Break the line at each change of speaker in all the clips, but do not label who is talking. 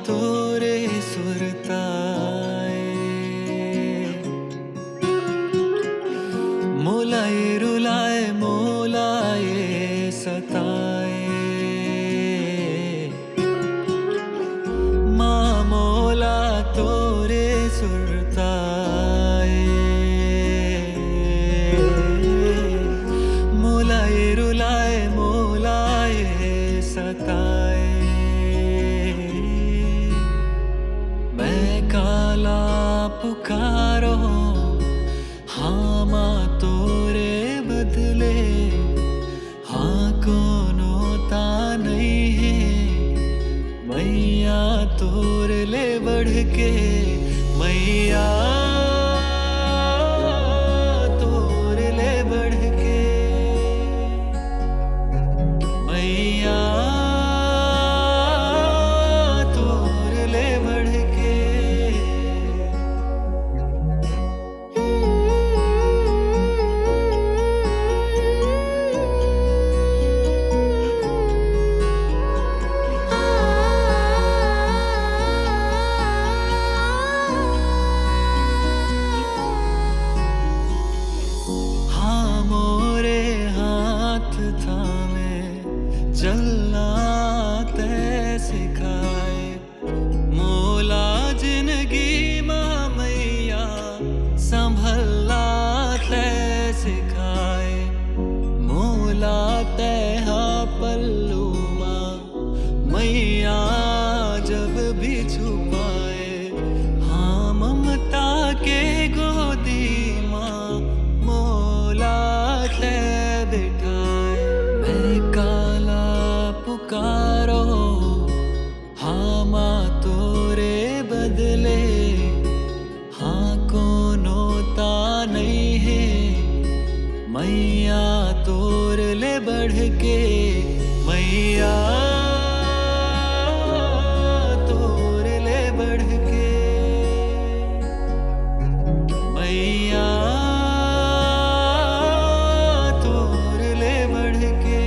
तोरे सुरताए मोलाए रुलाए मोलाए सताए माँ मोला तोरे सुरताए मोलाए रुलाए मोलाए सताए मैं काला पुकारो हाँ माँ तोरे बदले हाँ कोनो ता नहीं है मैया तोर ले बढ़ के मैया तोर ले बढ़ के मैया तोर ले बढ़ के हाँ मोरे हाथ थामे चलना तै सिखाए मोला जिंदगी माँ मैया संभलना तै सिखाए मोला तै हाँ पल्लू माँ मैया जब भी छुपाए हाँ ममता के गोदी माँ मोला तै बिठाए मैं काला पुकारो हाँ माँ तोरे बदले हाँ कोनो ता नहीं है मैया तोर ले बढ़ के मैया तोर ले बढ़ के मैया तोर ले बढ़ के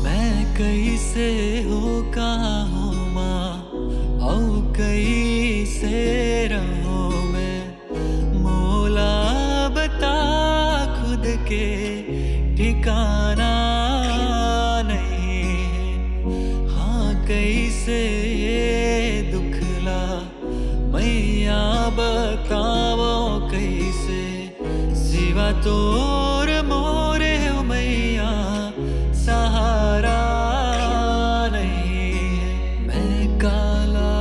मैं कैसे हो कहाँ हूँ माँ औ कैसे रहूँ मैं मोला बता खुद के ठिकाना नहीं है हाँ कैसे ये दुखला मैया बताओ कैसे सिवा तोर मोरे हो मैया सहारा नहीं है मैं काला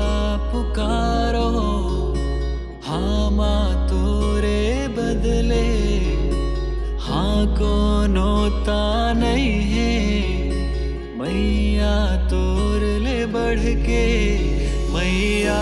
पुकारो हाँ माँ तोरे बदले हाँ कोनो ता नहीं है मैया तोर ले बढ़ के मैया